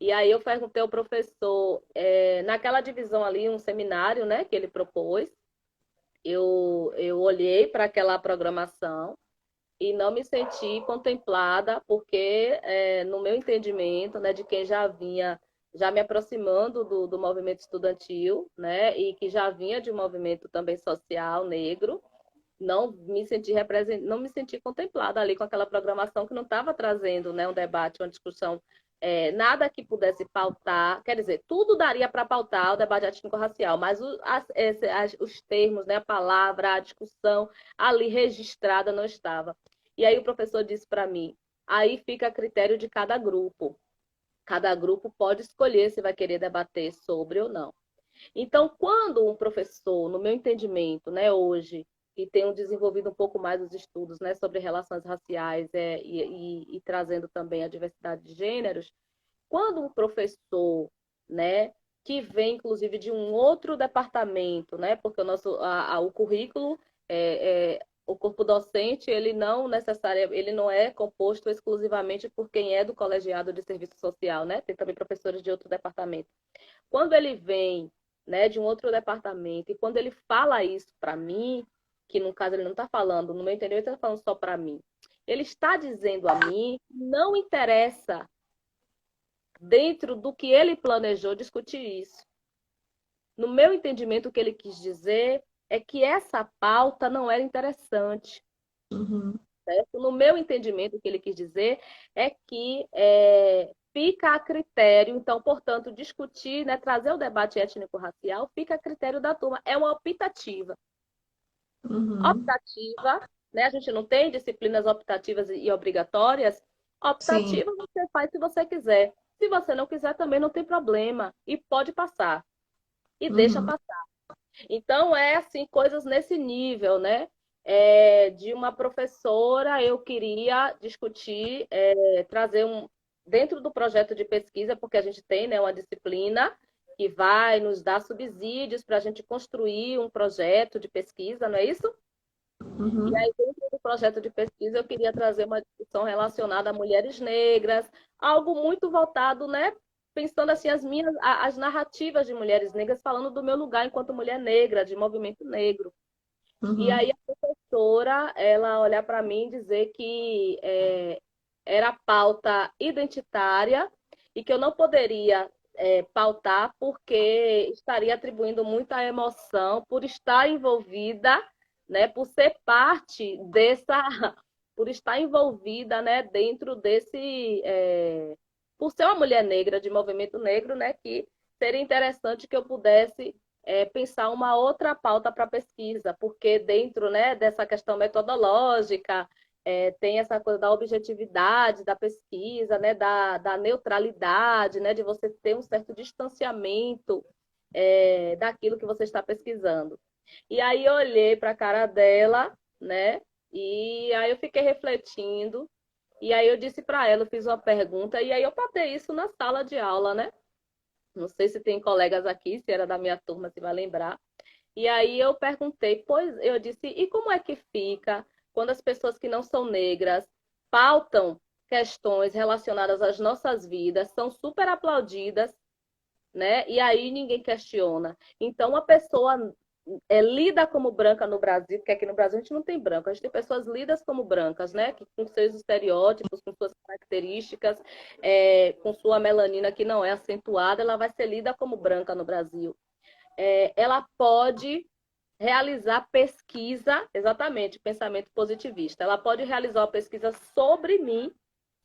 E aí eu perguntei ao professor, naquela divisão ali, um seminário, né, que ele propôs, eu olhei para aquela programação e não me senti contemplada, porque, no meu entendimento, né, de quem já vinha já me aproximando do movimento estudantil, né, e que já vinha de um movimento também social negro, não me senti contemplada ali com aquela programação que não estava trazendo, né, um debate, uma discussão, nada que pudesse pautar, quer dizer, tudo daria para pautar o debate étnico-racial, mas os termos, né, a palavra, a discussão ali registrada não estava. E aí o professor disse para mim, aí fica a critério de cada grupo. Cada grupo pode escolher se vai querer debater sobre ou não. Então, quando um professor, no meu entendimento, né, hoje, que tenho desenvolvido um pouco mais os estudos, né, sobre relações raciais e trazendo também a diversidade de gêneros, quando um professor, né, que vem inclusive de um outro departamento, né, porque o currículo, o corpo docente, ele não é composto exclusivamente por quem é do colegiado de serviço social, né, tem também professores de outro departamento. Quando ele vem, né, de um outro departamento, e quando ele fala isso para mim, que no caso ele não está falando, no meu entender, ele está falando só para mim. Ele está dizendo a mim, não interessa, dentro do que ele planejou, discutir isso. No meu entendimento, o que ele quis dizer é que essa pauta não era interessante. Uhum, Certo? No meu entendimento, o que ele quis dizer é que fica a critério, então, portanto, discutir, né, trazer o debate étnico-racial, fica a critério da turma. É uma optativa. uhum. Optativa, né? A gente não tem disciplinas optativas e obrigatórias. Sim. Optativa você faz se você quiser. Se você não quiser, também não tem problema. E pode passar. E deixa Uhum, passar. Então, assim, coisas nesse nível, né? De uma professora, eu queria discutir, trazer dentro do projeto de pesquisa, porque a gente tem, né, uma disciplina que vai nos dar subsídios para a gente construir um projeto de pesquisa, não é isso? E uhum. aí, dentro do projeto de pesquisa, eu queria trazer uma discussão relacionada a mulheres negras, algo muito voltado, né, pensando assim as narrativas de mulheres negras, falando do meu lugar enquanto mulher negra, de movimento negro. E aí Uhum. a professora, ela olhar para mim e dizer que era pauta identitária e que eu não poderia pautar porque estaria atribuindo muita emoção por estar envolvida, né, por ser parte dessa, por estar envolvida, né, dentro desse, por ser uma mulher negra de movimento negro, né, que seria interessante que eu pudesse pensar uma outra pauta para pesquisa, porque dentro, né, dessa questão metodológica, tem essa coisa da objetividade da pesquisa, né, da neutralidade, né, de você ter um certo distanciamento daquilo que você está pesquisando. E aí eu olhei para a cara dela, né, e aí eu fiquei refletindo, e aí eu disse para ela, eu fiz uma pergunta, e aí eu patei isso na sala de aula, né? Não sei se tem colegas aqui, se era da minha turma, se vai lembrar. E aí eu perguntei, pois eu disse, e como é que fica quando as pessoas que não são negras pautam questões relacionadas às nossas vidas, são super aplaudidas, né? E aí ninguém questiona. Então, uma pessoa lida como branca no Brasil, porque aqui no Brasil a gente não tem branco, a gente tem pessoas lidas como brancas, né? Que, com seus estereótipos, com suas características, com sua melanina que não é acentuada, ela vai ser lida como branca no Brasil. Ela pode realizar pesquisa, exatamente, pensamento positivista. Ela pode realizar uma pesquisa sobre mim,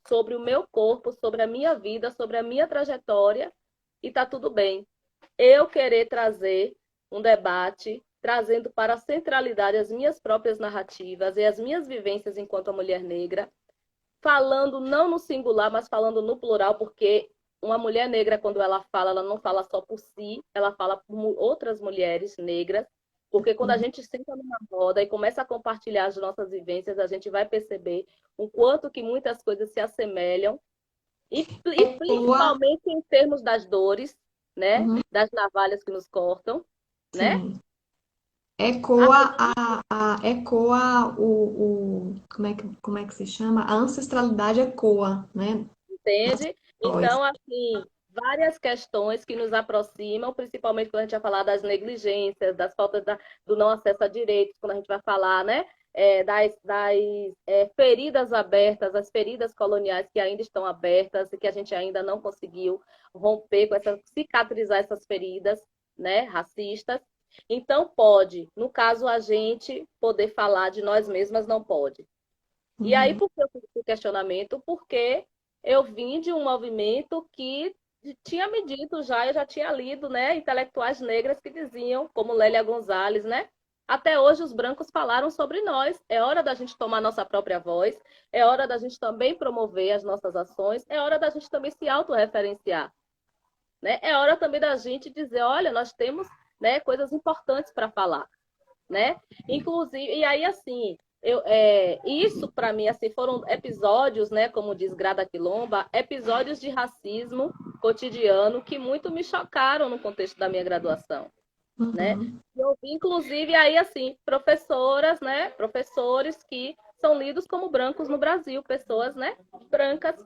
sobre o meu corpo, sobre a minha vida, sobre a minha trajetória, e tá tudo bem. Eu querer trazer um debate trazendo para a centralidade as minhas próprias narrativas e as minhas vivências enquanto mulher negra, falando não no singular, mas falando no plural, porque uma mulher negra, quando ela fala, ela não fala só por si, ela fala por outras mulheres negras, porque quando a gente senta numa roda e começa a compartilhar as nossas vivências, a gente vai perceber o quanto que muitas coisas se assemelham, e Ecoa, principalmente em termos das dores, né? uhum, Das navalhas que nos cortam, né? sim. Ecoa como é que se chama? A ancestralidade ecoa, né? Entende? Nós. Então, assim, várias questões que nos aproximam, principalmente quando a gente vai falar das negligências, das faltas do não acesso a direitos, quando a gente vai falar, né? Das feridas abertas, as feridas coloniais que ainda estão abertas e que a gente ainda não conseguiu romper com cicatrizar essas feridas, né, racistas. Então, pode, no caso, a gente poder falar de nós mesmas não pode. E aí, Uhum. por que eu fiz esse questionamento? Porque eu vim de um movimento que tinha me dito já, eu já tinha lido, né, intelectuais negras que diziam, como Lélia Gonzalez, né? Até hoje os brancos falaram sobre nós. É hora da gente tomar nossa própria voz, é hora da gente também promover as nossas ações, é hora da gente também se autorreferenciar, né? É hora também da gente dizer, olha, nós temos, né, coisas importantes para falar, né? Inclusive, e aí assim, isso para mim assim foram episódios, né, como diz Grada Quilomba, episódios de racismo cotidiano que muito me chocaram no contexto da minha graduação, né? Uhum. Eu vi, inclusive, aí assim, professoras, né, professores que são lidos como brancos no Brasil, pessoas, né, brancas,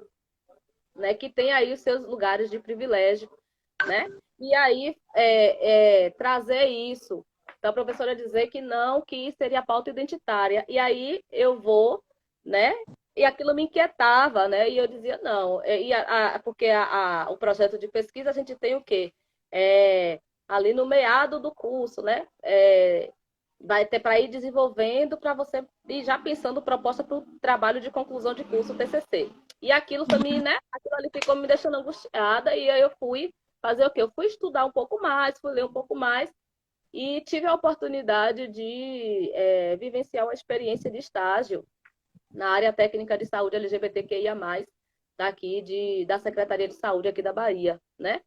né, que têm aí os seus lugares de privilégio, né? E aí trazer isso. Então, a professora dizer que não, que seria pauta identitária. E aí eu vou, né? E aquilo me inquietava, né? E eu dizia, não. Porque o projeto de pesquisa a gente tem o quê? Ali no meado do curso, né? Vai ter para ir desenvolvendo para você ir já pensando proposta para o trabalho de conclusão de curso, TCC. E aquilo foi me, né? Aquilo ali ficou me deixando angustiada e aí eu fui fazer o quê? Eu fui estudar um pouco mais, fui ler um pouco mais e tive a oportunidade de vivenciar uma experiência de estágio na área técnica de saúde LGBTQIA+, da Secretaria de Saúde aqui da Bahia, né?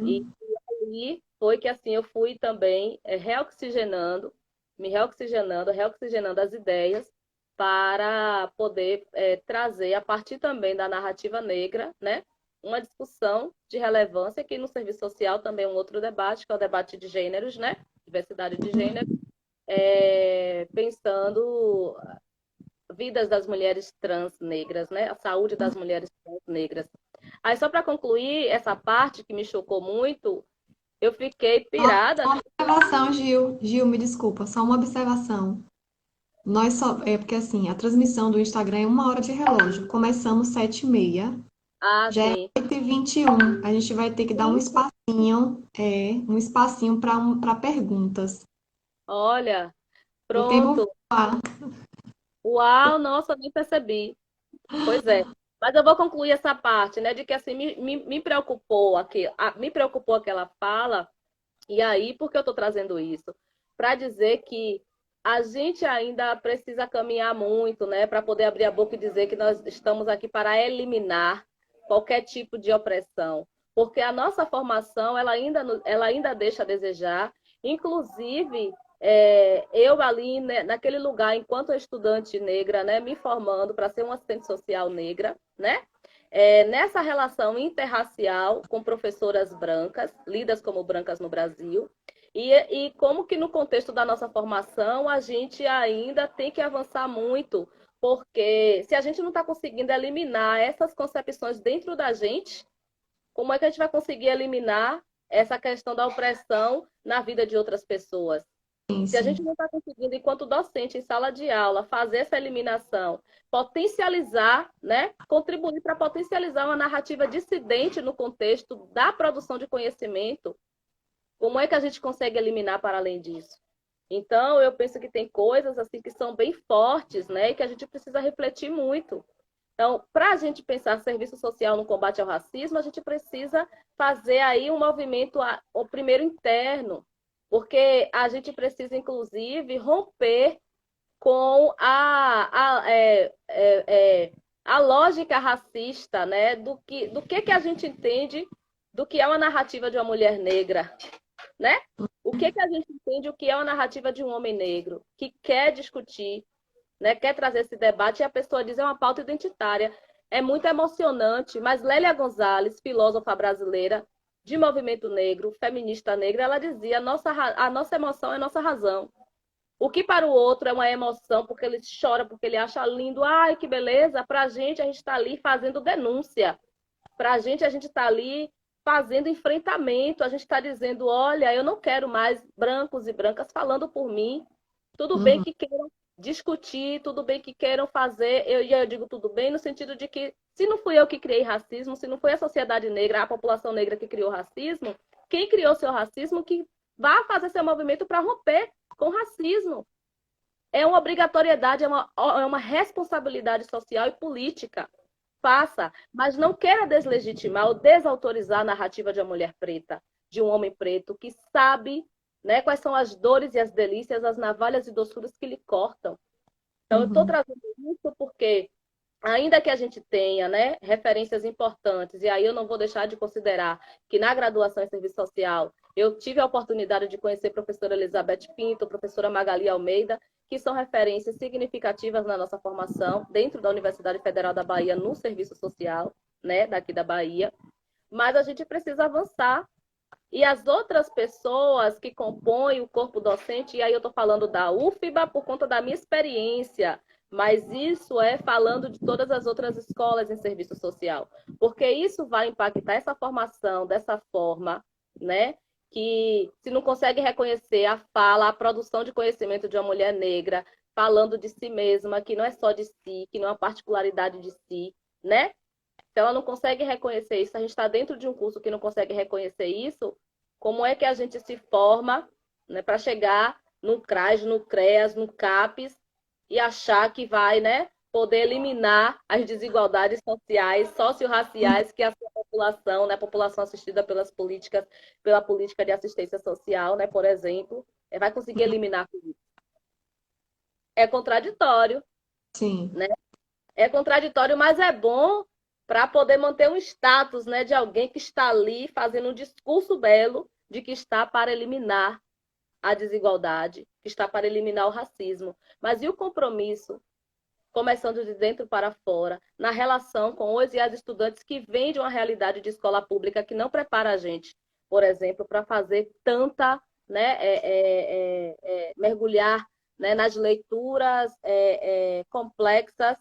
E Uhum. aí foi que assim eu fui também reoxigenando, me reoxigenando, reoxigenando as ideias para poder trazer, a partir também da narrativa negra, né, uma discussão de relevância que no serviço social também é um outro debate, que é o debate de gêneros, né, diversidade de gênero, pensando vidas das mulheres trans negras, né, a saúde das mulheres trans negras. Aí, só para concluir essa parte que me chocou muito, eu fiquei Só pirada, né? uma observação, Gil. Gil, me desculpa, só uma observação. Nós só, é porque assim, a transmissão do Instagram é 1 hora de relógio. Começamos 7h30, Ah, já é sim. 8h21. A gente vai ter que dar Isso. um espacinho para perguntas. Olha, O tempo pronto. voa. Uau, nossa, nem percebi. Pois é. Mas eu vou concluir essa parte, né? De que assim me preocupou aqui, me preocupou aquela fala. E aí, por que eu estou trazendo isso? Para dizer que a gente ainda precisa caminhar muito, né, para poder abrir a boca e dizer que nós estamos aqui para eliminar qualquer tipo de opressão, porque a nossa formação ela ainda deixa a desejar. Inclusive, eu ali, né, naquele lugar, enquanto estudante negra, né, me formando para ser uma assistente social negra, né, nessa relação interracial com professoras brancas, lidas como brancas no Brasil, e como que no contexto da nossa formação a gente ainda tem que avançar muito, porque se a gente não está conseguindo eliminar essas concepções dentro da gente, como é que a gente vai conseguir eliminar essa questão da opressão na vida de outras pessoas? Se a gente Sim. não está conseguindo, enquanto docente em sala de aula, fazer essa eliminação, potencializar, né, contribuir para potencializar uma narrativa dissidente no contexto da produção de conhecimento, como é que a gente consegue eliminar para além disso? Então, eu penso que tem coisas assim que são bem fortes, né, e que a gente precisa refletir muito. Então, para a gente pensar serviço social no combate ao racismo, a gente precisa fazer aí um movimento, o primeiro interno, porque a gente precisa, inclusive, romper com a lógica racista, né? Do que a gente entende do que é uma narrativa de uma mulher negra, né? O que a gente entende o que é uma narrativa de um homem negro que quer discutir, né, quer trazer esse debate, e a pessoa diz é uma pauta identitária. É muito emocionante, mas Lélia Gonzalez, filósofa brasileira de movimento negro, feminista negra, ela dizia a nossa emoção é nossa razão. O que para o outro é uma emoção porque ele chora, porque ele acha lindo, ai que beleza, para a gente está ali fazendo denúncia. Para a gente está ali fazendo enfrentamento, a gente está dizendo, olha, eu não quero mais brancos e brancas falando por mim. Tudo bem Uhum, que queiram discutir, tudo bem que queiram fazer, eu digo tudo bem no sentido de que se não fui eu que criei racismo, se não foi a sociedade negra, a população negra que criou racismo, quem criou seu racismo que vá fazer seu movimento para romper com o racismo. É uma obrigatoriedade, é uma responsabilidade social e política. Faça, mas não queira deslegitimar ou desautorizar a narrativa de uma mulher preta, de um homem preto que sabe, né, quais são as dores e as delícias, as navalhas e doçuras que lhe cortam. Então, eu estou uhum, trazendo isso porque, ainda que a gente tenha, né, referências importantes, e aí eu não vou deixar de considerar que na graduação em serviço social eu tive a oportunidade de conhecer a professora Elizabeth Pinto, a professora Magali Almeida, que são referências significativas na nossa formação dentro da Universidade Federal da Bahia no serviço social, né, daqui da Bahia. Mas a gente precisa avançar. E as outras pessoas que compõem o corpo docente, e aí eu estou falando da UFBA por conta da minha experiência, mas isso é falando de todas as outras escolas em serviço social, porque isso vai impactar essa formação dessa forma, né? Que se não consegue reconhecer a fala, a produção de conhecimento de uma mulher negra, falando de si mesma, que não é só de si, que não é uma particularidade de si, né? Se ela não consegue reconhecer isso, a gente está dentro de um curso que não consegue reconhecer isso, como é que a gente se forma, né, para chegar no CRAS, no CREAS, no CAPES e achar que vai, né, poder eliminar as desigualdades sociais, socio-raciais que a sua população, né, a população assistida pelas políticas, pela política de assistência social, né, por exemplo, vai conseguir eliminar tudo isso. É contraditório, sim. né? É contraditório, mas é bom para poder manter um status, né, de alguém que está ali fazendo um discurso belo de que está para eliminar a desigualdade, que está para eliminar o racismo. Mas e o compromisso, começando de dentro para fora, na relação com os e as estudantes que vêm de uma realidade de escola pública que não prepara a gente, por exemplo, para fazer tanta, né, mergulhar, né, nas leituras complexas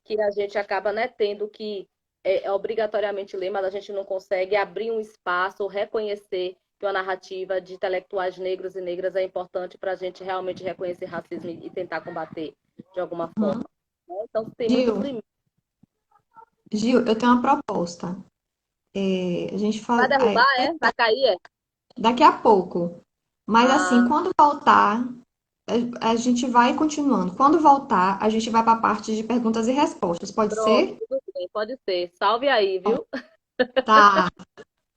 que a gente acaba, né, tendo que é obrigatoriamente ler, mas a gente não consegue abrir um espaço ou reconhecer que uma narrativa de intelectuais negros e negras é importante para a gente realmente reconhecer racismo e tentar combater de alguma Uhum. forma. Então, tem muitos Gil, limites. Gil, eu tenho uma proposta. A gente Vai faz derrubar, é? Vai cair, é? daqui a pouco. Mas assim, Ah, quando voltar, a gente vai continuando. Quando voltar, a gente vai para a parte de perguntas e respostas. Pode pronto, ser? tudo bem, pode ser. Salve aí, viu? Tá.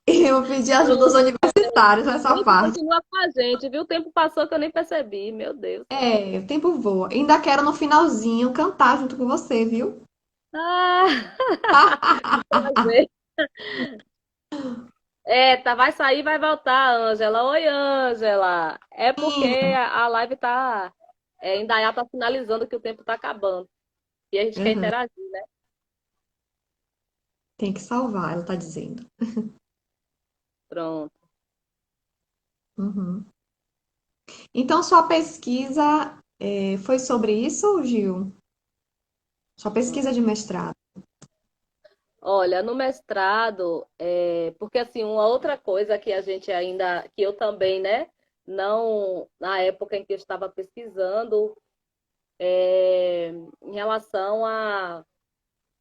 Eu pedi ajuda aos universitários nessa Gente, parte. continua com a gente, viu? O tempo passou que eu nem percebi, meu Deus. O tempo voa. Ainda quero no finalzinho cantar junto com você, viu? Ah, prazer. Eita, vai sair, vai voltar, Ângela. Oi, Ângela. É porque Sim. a live tá. Indaiá tá finalizando que o tempo tá acabando. E a gente quer Uhum. interagir, né? Tem que salvar, ela tá dizendo. Pronto. Uhum. Então, sua pesquisa foi sobre isso, Gil? Sua pesquisa de mestrado. Olha, no mestrado, porque assim, uma outra coisa que a gente ainda, que eu também, né, não, na época em que eu estava pesquisando, em relação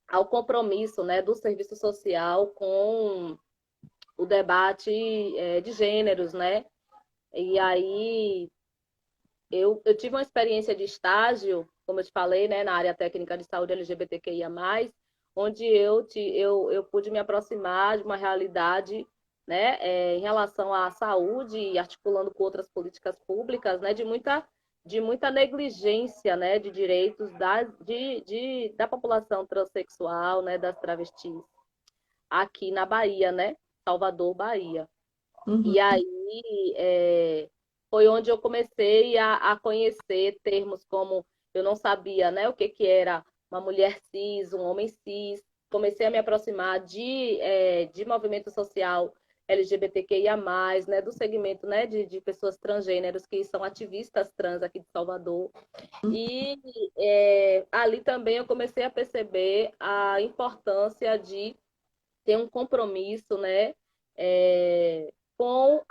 ao compromisso, né, do serviço social com o debate, de gêneros, né? E aí eu tive uma experiência de estágio, como eu te falei, né, na área técnica de saúde LGBTQIA+, onde eu pude me aproximar de uma realidade, né, em relação à saúde e articulando com outras políticas públicas, né, de muita negligência, né, de direitos da população transexual, né, das travestis, aqui na Bahia, né, Salvador, Bahia. Uhum. E aí foi onde eu comecei a conhecer termos como eu não sabia, né, o que que era uma mulher cis, um homem cis. Comecei a me aproximar de movimento social LGBTQIA+, né, do segmento, né, de pessoas transgêneros que são ativistas trans aqui de Salvador. E ali também eu comecei a perceber a importância de ter um compromisso, né, com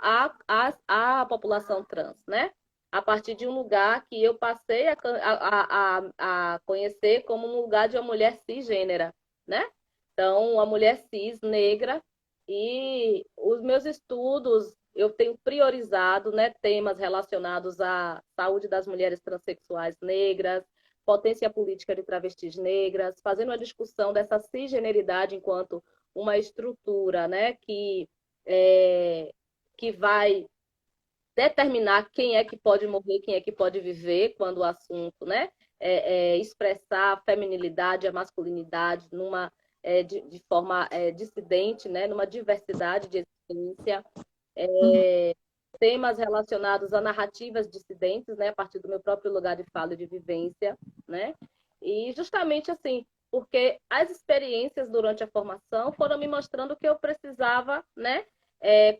população trans, né? A partir de um lugar que eu passei a conhecer como um lugar de uma mulher cisgênera, né? Então, uma mulher cis, negra, e os meus estudos, eu tenho priorizado, né, temas relacionados à saúde das mulheres transexuais negras, potência política de travestis negras, fazendo uma discussão dessa cisgeneridade enquanto uma estrutura, né, que vai determinar quem é que pode morrer, quem é que pode viver, quando o assunto, né, expressar a feminilidade, a masculinidade de forma dissidente, né, numa diversidade de existência, Uhum. temas relacionados a narrativas dissidentes, né, a partir do meu próprio lugar de fala e de vivência, né, e justamente assim, porque as experiências durante a formação foram me mostrando que eu precisava, né,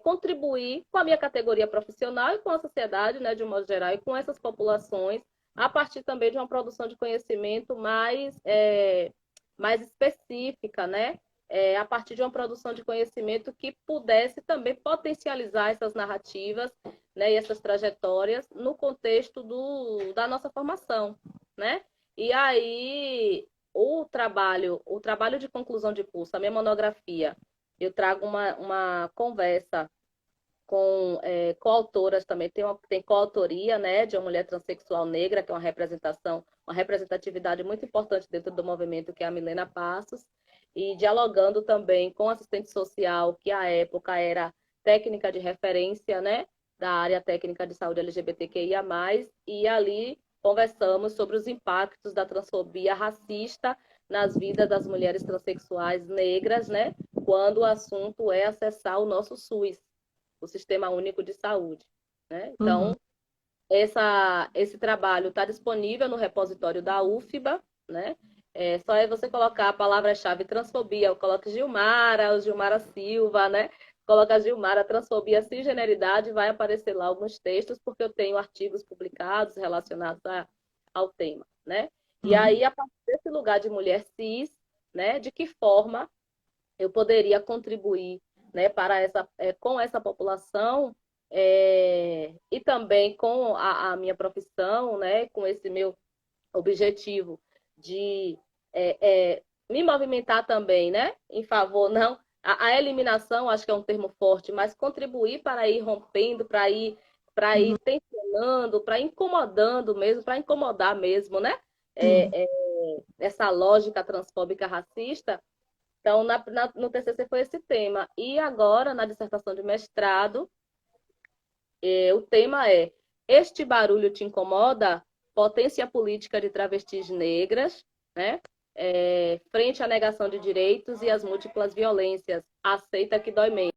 contribuir com a minha categoria profissional e com a sociedade, né, de um modo geral, e com essas populações, a partir também de uma produção de conhecimento mais específica, né, a partir de uma produção de conhecimento que pudesse também potencializar essas narrativas, né, e essas trajetórias no contexto da nossa formação, né? E aí o trabalho de conclusão de curso, a minha monografia, eu trago uma conversa com coautoras também, tem coautoria, né, de uma mulher transexual negra, que é uma representatividade muito importante dentro do movimento, que é a Milena Passos, e dialogando também com assistente social, que à época era técnica de referência, né, da área técnica de saúde LGBTQIA+, e ali conversamos sobre os impactos da transfobia racista nas vidas das mulheres transexuais negras, né, quando o assunto é acessar o nosso SUS, o Sistema Único de Saúde, né? Uhum. Então, esse trabalho está disponível no repositório da UFBA, né? Só é você colocar a palavra-chave transfobia, coloca Gilmara, ou Gilmara Silva, né? Coloca Gilmara, transfobia, cisgeneridade, vai aparecer lá alguns textos, porque eu tenho artigos publicados relacionados ao tema, né? E Uhum. aí, a partir desse lugar de mulher cis, né? De que forma eu poderia contribuir, né, para com essa população, e também com a minha profissão, né, com esse meu objetivo de me movimentar também, né, em favor, não, a eliminação, acho que é um termo forte, mas contribuir para ir rompendo, para ir Uhum, tensionando, para incomodando mesmo, para incomodar mesmo, né? sim. Essa lógica transfóbica racista. Então, no TCC foi esse tema. E agora, na dissertação de mestrado, o tema é: Este barulho te incomoda? Potência política de travestis negras, né? Frente à negação de direitos e às múltiplas violências. Aceita que dói menos.